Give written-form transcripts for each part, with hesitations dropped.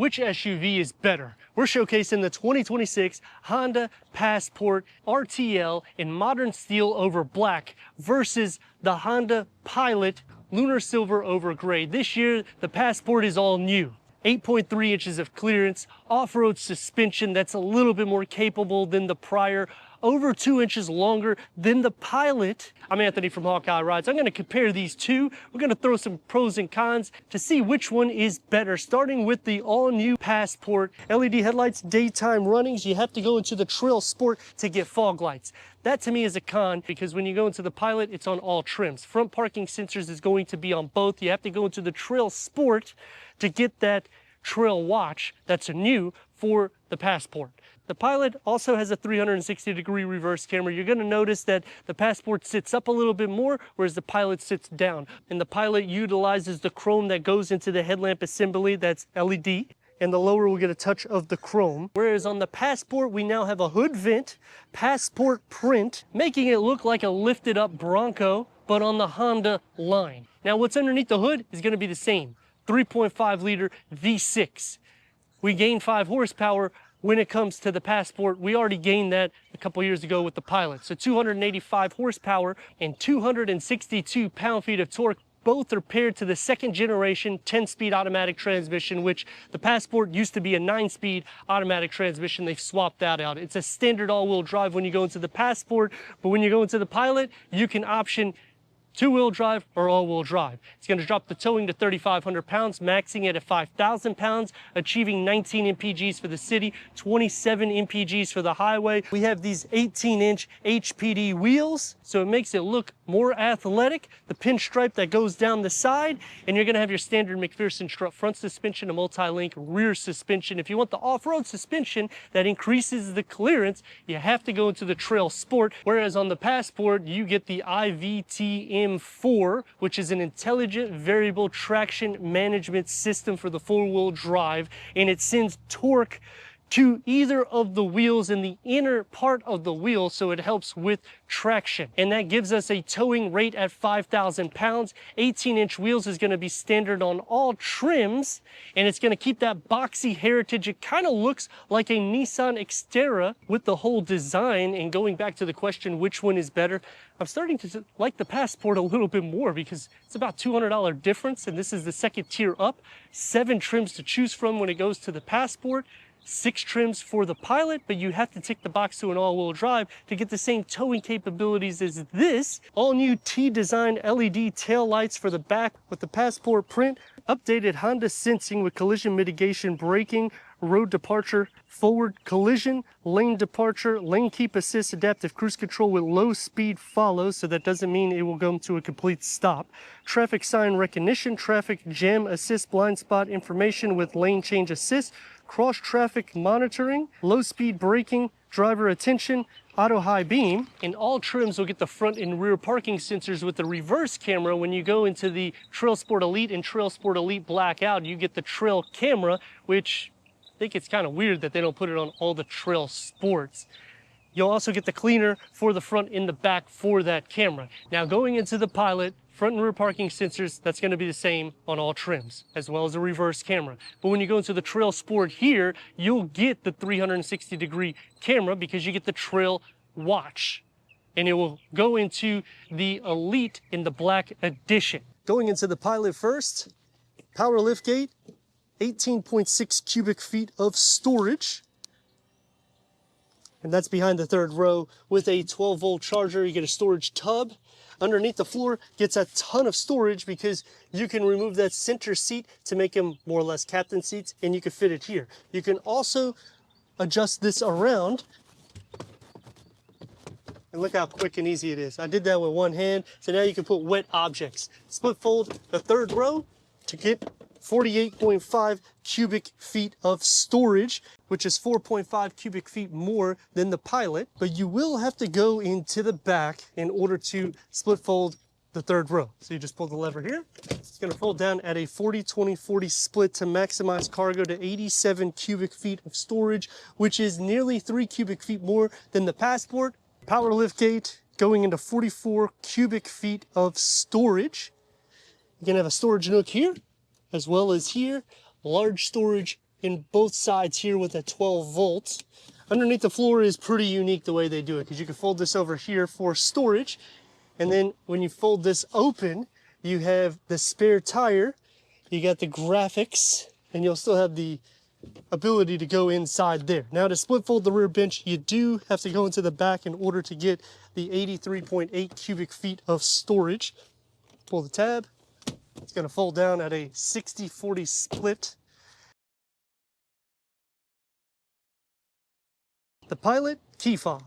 Which SUV is better? We're showcasing the 2026 Honda Passport RTL in modern steel over black versus the Honda Pilot lunar silver over gray. This year, the Passport is all new. 8.3 inches of clearance, off-road suspension that's a little bit more capable than the prior, over 2 inches longer than the Pilot. I'm Anthony from Hawkeye Rides. I'm gonna compare these two. We're gonna throw some pros and cons to see which one is better, starting with the all-new Passport. LED headlights, daytime runnings. You have to go into the Trail Sport to get fog lights. That to me is a con because when you go into the Pilot, it's on all trims. Front parking sensors is going to be on both. You have to go into the Trail Sport to get that Trail Watch that's new for the Passport. The Pilot also has a 360-degree reverse camera. You're gonna notice that the Passport sits up a little bit more, whereas the Pilot sits down. And the Pilot utilizes the chrome that goes into the headlamp assembly that's LED. And the lower will get a touch of the chrome. Whereas on the Passport, we now have a hood vent, Passport print, making it look like a lifted up Bronco, but on the Honda line. Now what's underneath the hood is gonna be the same, 3.5 liter V6. We gained 5 horsepower. When it comes to the Passport, we already gained that a couple years ago with the Pilot. So 285 horsepower and 262 pound-feet of torque. Both are paired to the second generation 10-speed automatic transmission, which the Passport used to be a 9-speed automatic transmission. They've swapped that out. It's a standard all-wheel drive when you go into the Passport, but when you go into the Pilot, you can option two-wheel drive or all-wheel drive. It's going to drop the towing to 3,500 pounds, maxing it at 5,000 pounds, achieving 19 mpgs for the city, 27 mpgs for the highway. We have these 18-inch HPD wheels, so it makes it look more athletic. The pinstripe that goes down the side, and you're going to have your standard McPherson strut front suspension, a multi-link rear suspension. If you want the off-road suspension that increases the clearance, you have to go into the Trail Sport, whereas on the Passport, you get the IVTM4, which is an intelligent variable traction management system for the four-wheel drive, and it sends torque to either of the wheels in the inner part of the wheel, so it helps with traction. And that gives us a towing rate at 5,000 pounds. 18-inch wheels is gonna be standard on all trims, and it's gonna keep that boxy heritage. It kind of looks like a Nissan Xterra with the whole design. And going back to the question, which one is better? I'm starting to like the Passport a little bit more because it's about $200 difference, and this is the second tier up. 7 trims to choose from when it goes to the Passport. 6 trims for the Pilot, but you have to tick the box to an all-wheel drive to get the same towing capabilities as this. All new T-design LED tail lights for the back with the Passport print. Updated Honda sensing with collision mitigation braking, road departure, forward collision, lane departure, lane keep assist, adaptive cruise control with low speed follow, so that doesn't mean it will go to a complete stop. Traffic sign recognition, traffic jam assist, blind spot information with lane change assist, cross traffic monitoring, low speed braking, driver attention, auto high beam. And all trims will get the front and rear parking sensors with the reverse camera. When you go into the Trail Sport Elite and Trail Sport Elite Blackout, you get the trail camera, which I think it's kind of weird that they don't put it on all the Trail Sports. You'll also get the cleaner for the front and the back for that camera. Now going into the Pilot, front and rear parking sensors, that's going to be the same on all trims, as well as a reverse camera. But when you go into the Trail Sport here, you'll get the 360-degree camera because you get the Trail Watch. And it will go into the Elite in the Black Edition. Going into the Pilot first, power liftgate, 18.6 cubic feet of storage. And that's behind the third row with a 12-volt charger. You get a storage tub. Underneath the floor gets a ton of storage because you can remove that center seat to make them more or less captain seats, and you can fit it here. You can also adjust this around. And look how quick and easy it is. I did that with one hand, so now you can put wet objects. Split fold the third row to get 48.5 cubic feet of storage, which is 4.5 cubic feet more than the Pilot, but you will have to go into the back in order to split fold the third row. So you just pull the lever here. It's going to fold down at a 40-20-40 split to maximize cargo to 87 cubic feet of storage, which is nearly 3 cubic feet more than the Passport. Power liftgate going into 44 cubic feet of storage. You're going to have a storage nook here, as well as here, large storage in both sides here with a 12 volt. Underneath the floor is pretty unique the way they do it, because you can fold this over here for storage. And then when you fold this open, you have the spare tire, you got the graphics, and you'll still have the ability to go inside there. Now to split fold the rear bench, you do have to go into the back in order to get the 83.8 cubic feet of storage. Pull the tab. It's going to fold down at a 60-40 split. The Pilot key fob.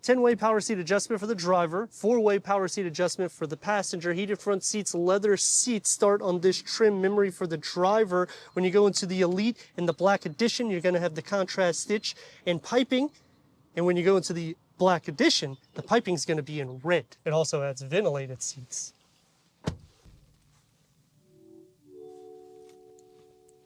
10-way power seat adjustment for the driver, 4-way power seat adjustment for the passenger, heated front seats, leather seats start on this trim, memory for the driver. When you go into the Elite and the Black Edition, you're going to have the contrast stitch and piping. And when you go into the Black Edition, the piping is going to be in red. It also adds ventilated seats.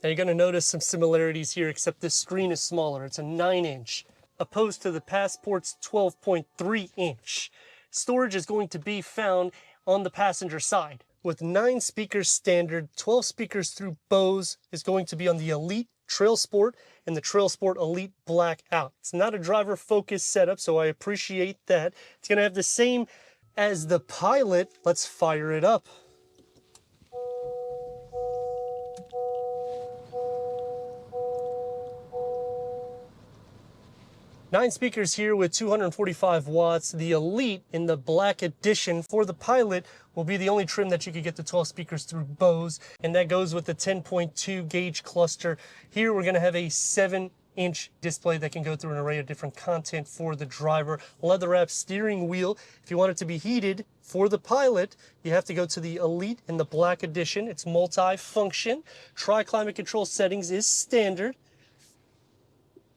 Now you're going to notice some similarities here, except this screen is smaller. It's a 9-inch. Opposed to the Passport's 12.3 inch. Storage is going to be found on the passenger side. With 9 speakers standard, 12 speakers through Bose is going to be on the Elite Trail Sport and the Trail Sport Elite Black out. It's not a driver focused setup, so I appreciate that. It's going to have the same as the Pilot. Let's fire it up. Nine speakers here with 245 watts. The Elite in the Black Edition for the Pilot will be the only trim that you could get the 12 speakers through Bose, and that goes with the 10.2 gauge cluster. Here we're going to have a 7-inch display that can go through an array of different content for the driver. Leather wrap steering wheel. If you want it to be heated for the Pilot, you have to go to the Elite in the Black Edition. It's multi-function. Tri-climate control settings is standard.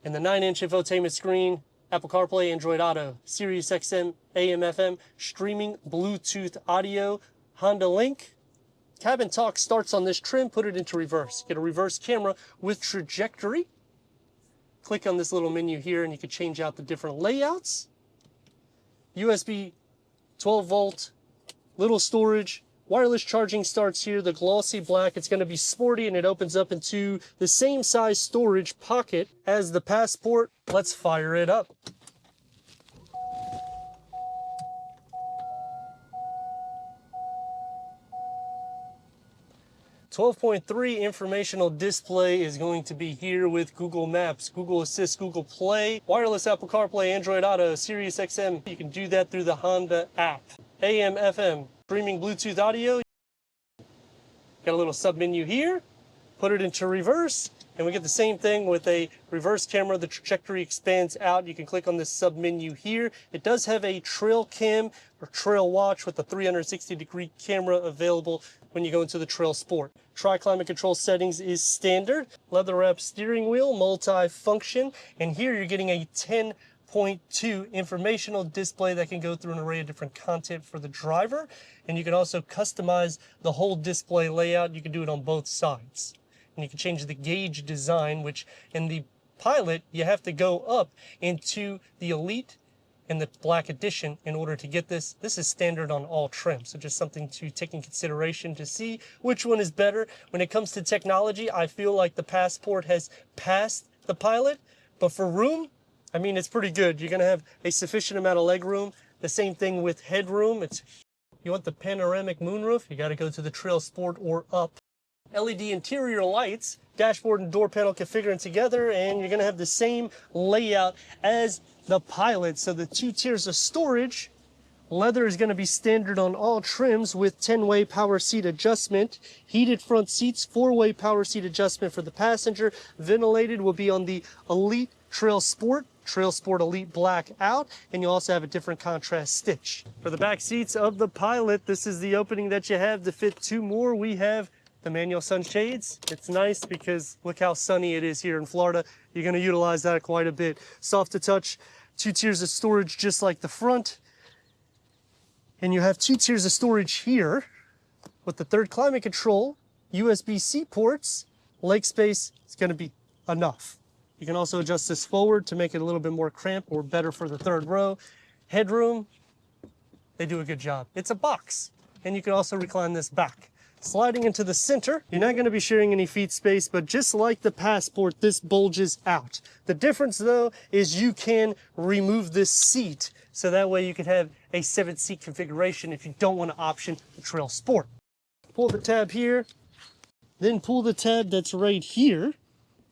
And the 9-inch infotainment screen, Apple CarPlay, Android Auto, Sirius XM, AM, FM, streaming, Bluetooth audio, Honda Link. Cabin talk starts on this trim, put it into reverse. Get a reverse camera with trajectory. Click on this little menu here and you can change out the different layouts. USB 12 volt, little storage. Wireless charging starts here, the glossy black. It's going to be sporty and it opens up into the same size storage pocket as the Passport. Let's fire it up. .3 informational display is going to be here with Google Maps, Google Assist, Google Play, wireless Apple CarPlay, Android Auto, Sirius XM. You can do that through the Honda app. AM, FM, streaming Bluetooth audio. Got a little sub menu here, put it into reverse, and we get the same thing with a reverse camera. The trajectory expands out. You can click on this sub menu here. It does have a trail cam or trail watch with a 360-degree camera available when you go into the Trail Sport. Tri-climate control settings is standard. Leather wrap steering wheel, multi-function, and here you're getting a 10.2 informational display that can go through an array of different content for the driver, and you can also customize the whole display layout. You can do it on both sides, and you can change the gauge design, which in the Pilot you have to go up into the Elite and the Black Edition in order to get this. This is standard on all trims, so just something to take in consideration to see which one is better. When it comes to technology, I feel like the Passport has passed the Pilot, but for room, I mean, it's pretty good. You're going to have a sufficient amount of leg room. The same thing with headroom. You want the panoramic moonroof, you got to go to the Trail Sport or up. LED interior lights, dashboard and door panel configuring together, and you're going to have the same layout as the Pilot. So the 2 tiers of storage. Leather is going to be standard on all trims with 10-way power seat adjustment. Heated front seats, 4-way power seat adjustment for the passenger. Ventilated will be on the Elite Trail Sport Elite Black out, and you also have a different contrast stitch. For the back seats of the Pilot, this is the opening that you have to fit 2 more. We have the manual sunshades. It's nice because look how sunny it is here in Florida. You're going to utilize that quite a bit. Soft to touch, 2 tiers of storage just like the front. And you have 2 tiers of storage here with the 3rd climate control, USB-C ports. Leg space is going to be enough. You can also adjust this forward to make it a little bit more cramped or better for the 3rd row. Headroom, they do a good job. It's a box, and you can also recline this back. Sliding into the center, you're not going to be sharing any feet space, but just like the Passport, this bulges out. The difference though is you can remove this seat, so that way you can have a 7-seat configuration if you don't want to option the Trail Sport. Pull the tab here, then pull the tab that's right here.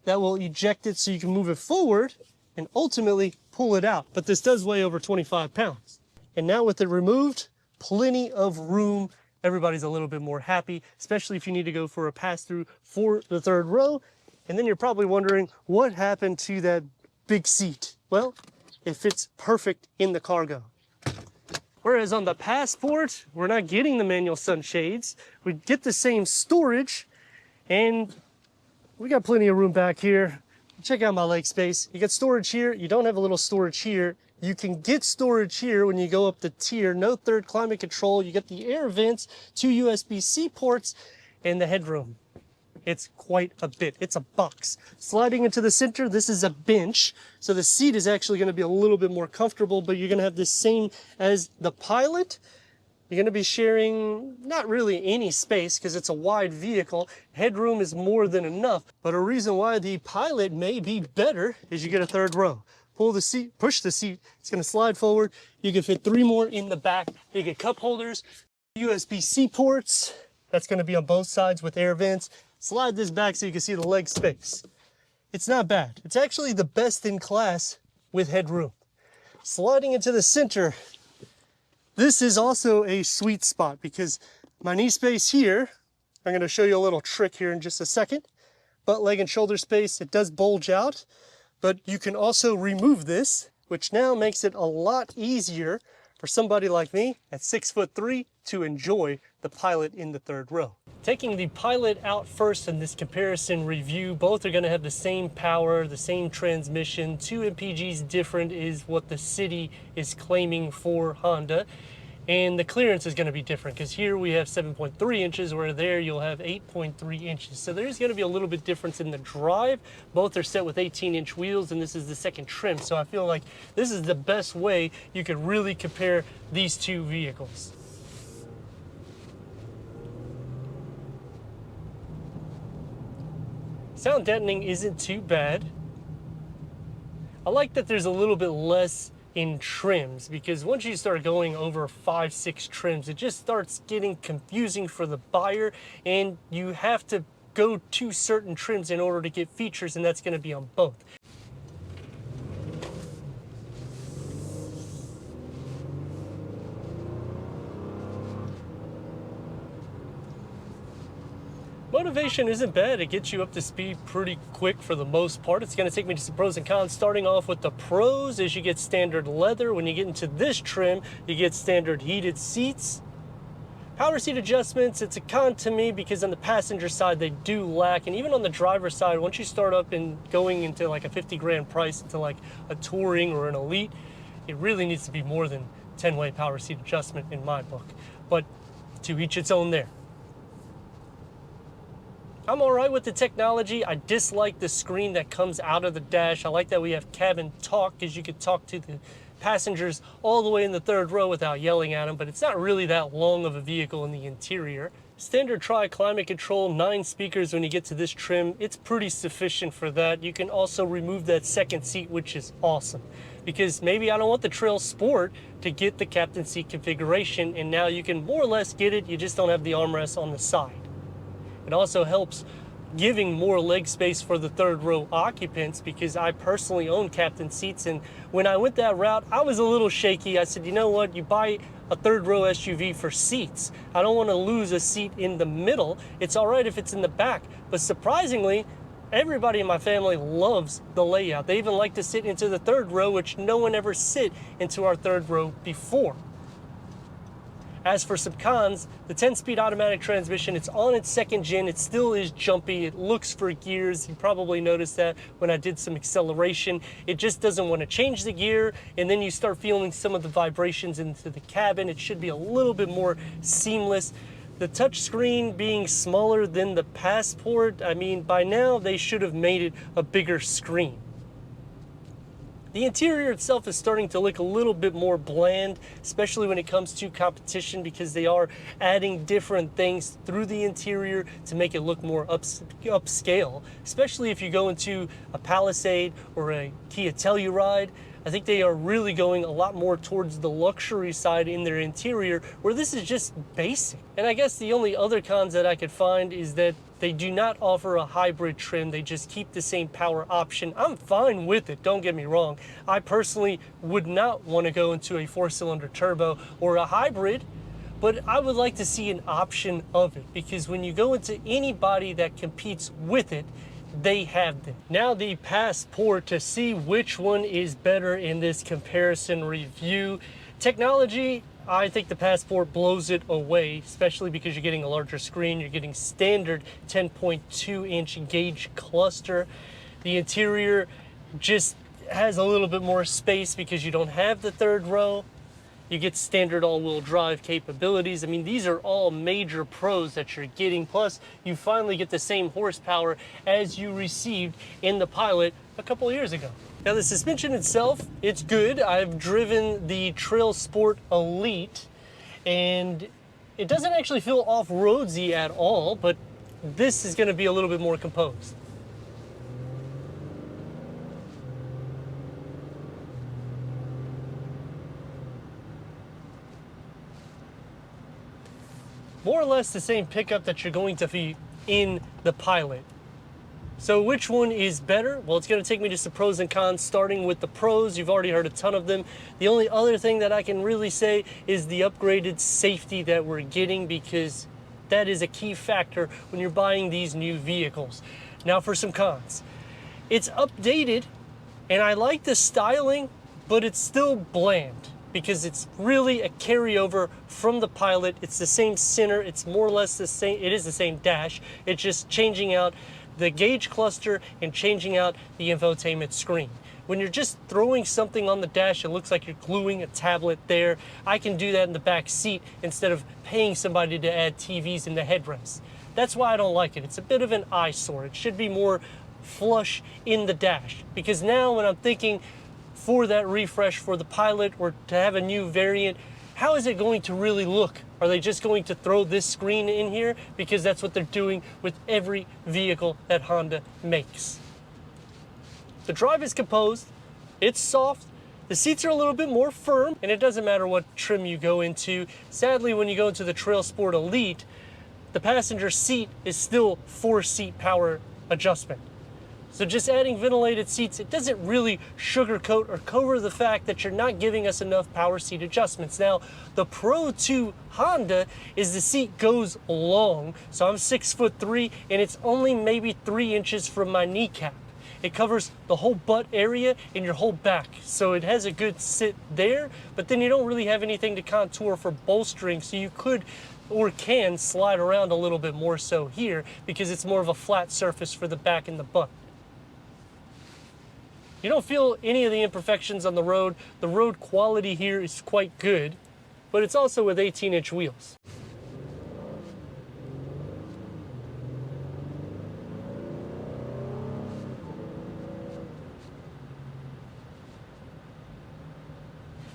That will eject it so you can move it forward and ultimately pull it out. But this does weigh over 25 pounds. And now with it removed, plenty of room. Everybody's a little bit more happy, especially if you need to go for a pass-through for the third row. And then you're probably wondering, what happened to that big seat? Well, it fits perfect in the cargo. Whereas on the Passport, we're not getting the manual sunshades. We get the same storage, and we got plenty of room back here. Check out my leg space. You got storage here. You don't have a little storage here. You can get storage here when you go up the tier. No third climate control. You get the air vents, 2 USB-C ports, and the headroom. It's quite a bit. It's a box. Sliding into the center, this is a bench. So the seat is actually going to be a little bit more comfortable, but you're going to have the same as the Pilot. You're going to be sharing not really any space because it's a wide vehicle. Headroom is more than enough. But a reason why the Pilot may be better is you get a third row. Pull the seat, push the seat, it's going to slide forward. You can fit 3 more in the back. You get cup holders, USB-C ports. That's going to be on both sides with air vents. Slide this back so you can see the leg space. It's not bad. It's actually the best in class with headroom. Sliding into the center, this is also a sweet spot because my knee space here, I'm going to show you a little trick here in just a second. Butt, leg, and shoulder space, it does bulge out. But you can also remove this, which now makes it a lot easier for somebody like me at 6'3" to enjoy the Pilot in the third row. Taking the Pilot out first in this comparison review, both are going to have the same power, the same transmission. 2 mpgs different is what the city is claiming for Honda. And the clearance is going to be different because here we have 7.3 inches, where there you'll have 8.3 inches. So there's going to be a little bit difference in the drive. Both are set with 18-inch wheels, and this is the second trim. So I feel like this is the best way you could really compare these two vehicles. Sound deadening isn't too bad. I like that there's a little bit less in trims, because once you start going over 5-6 trims, it just starts getting confusing for the buyer, and you have to go to certain trims in order to get features, and that's going to be on both. Motivation isn't bad. It gets you up to speed pretty quick for the most part. It's going to take me to some pros and cons. Starting off with the pros is you get standard leather. When you get into this trim, you get standard heated seats. Power seat adjustments, it's a con to me because on the passenger side they do lack, and even on the driver's side, once you start up and going into like a 50 grand price into like a touring or an elite, it really needs to be more than 10-way power seat adjustment in my book. But to each its own there. I'm all right with the technology. I dislike the screen that comes out of the dash. I like that we have cabin talk, because you could talk to the passengers all the way in the third row without yelling at them, but it's not really that long of a vehicle in the interior. Standard tri-climate control, 9 speakers when you get to this trim. It's pretty sufficient for that. You can also remove that second seat, which is awesome, because maybe I don't want the Trail Sport to get the captain seat configuration, and now you can more or less get it. You just don't have the armrest on the side. It also helps giving more leg space for the third row occupants, because I personally own captain seats, and when I went that route, I was a little shaky. I said, you know what, you buy a third row SUV for seats. I don't want to lose a seat in the middle. It's all right if it's in the back, but surprisingly, everybody in my family loves the layout. They even like to sit into the third row, which no one ever sit into our third row before. As for some cons, the 10-speed automatic transmission, it's on its second gen. It still is jumpy. It looks for gears. You probably noticed that when I did some acceleration. It just doesn't want to change the gear, and then you start feeling some of the vibrations into the cabin. It should be a little bit more seamless. The touchscreen being smaller than the Passport, I mean, by now they should have made it a bigger screen. The interior itself is starting to look a little bit more bland, especially when it comes to competition, because they are adding different things through the interior to make it look more upscale, especially if you go into a Palisade or a Kia Telluride. I think they are really going a lot more towards the luxury side in their interior, where this is just basic. And I guess the only other cons that I could find is that they do not offer a hybrid trim. They just keep the same power option. I'm fine with it, don't get me wrong. I personally would not want to go into a 4-cylinder turbo or a hybrid, but I would like to see an option of it, because when you go into any body that competes with it, they have them. Now the Passport, to see which one is better in this comparison review. Technology, I think the Passport blows it away, especially because you're getting a larger screen, you're getting standard 10.2-inch gauge cluster. The interior just has a little bit more space because you don't have the third row. You get standard all-wheel drive capabilities. I mean, these are all major pros that you're getting. Plus, you finally get the same horsepower as you received in the Pilot a couple of years ago. Now, the suspension itself, it's good. I've driven the Trail Sport Elite, and it doesn't actually feel off-roadsy at all, but this is going to be a little bit more composed. More or less the same pickup that you're going to be in the Pilot. So which one is better? Well, it's going to take me to some pros and cons, starting with the pros. You've already heard a ton of them. The only other thing that I can really say is the upgraded safety that we're getting, because that is a key factor when you're buying these new vehicles. Now for some cons. It's updated, and I like the styling, but it's still bland, because it's really a carryover from the Pilot. It's the same center, it's more or less the same, it is the same dash, it's just changing out the gauge cluster and changing out the infotainment screen. When you're just throwing something on the dash, it looks like you're gluing a tablet there. I can do that in the back seat instead of paying somebody to add TVs in the headrest. That's why I don't like it. It's a bit of an eyesore. It should be more flush in the dash, because now when I'm thinking for that refresh for the Pilot, or to have a new variant, how is it going to really look? Are they just going to throw this screen in here? Because that's what they're doing with every vehicle that Honda makes. The drive is composed, it's soft, the seats are a little bit more firm, and it doesn't matter what trim you go into. Sadly, when you go into the Trail Sport Elite, the passenger seat is still 4-seat power adjustment. So just adding ventilated seats, it doesn't really sugarcoat or cover the fact that you're not giving us enough power seat adjustments. Now, the pro to Honda is the seat goes long. So I'm 6'3", and it's only maybe 3 inches from my kneecap. It covers the whole butt area and your whole back. So it has a good sit there, but then you don't really have anything to contour for bolstering. So you could or can slide around a little bit more so here, because it's more of a flat surface for the back and the butt. You don't feel any of the imperfections on the road. The road quality here is quite good, but it's also with 18-inch wheels.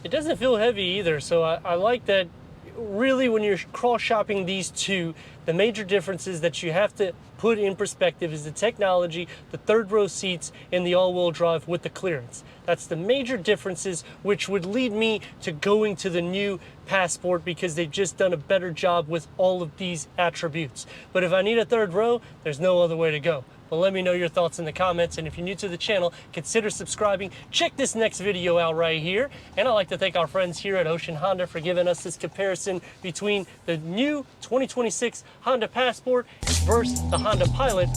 It doesn't feel heavy either, so I like that. Really, when you're cross-shopping these two, the major differences that you have to put in perspective is the technology, the third-row seats, and the all-wheel drive with the clearance. That's the major differences, which would lead me to going to the new Passport, because they've just done a better job with all of these attributes. But if I need a third row, there's no other way to go. But let me know your thoughts in the comments, and if you're new to the channel, consider subscribing. Check this next video out right here. And I'd like to thank our friends here at Ocean Honda for giving us this comparison between the new 2026 Honda Passport versus the Honda Pilot.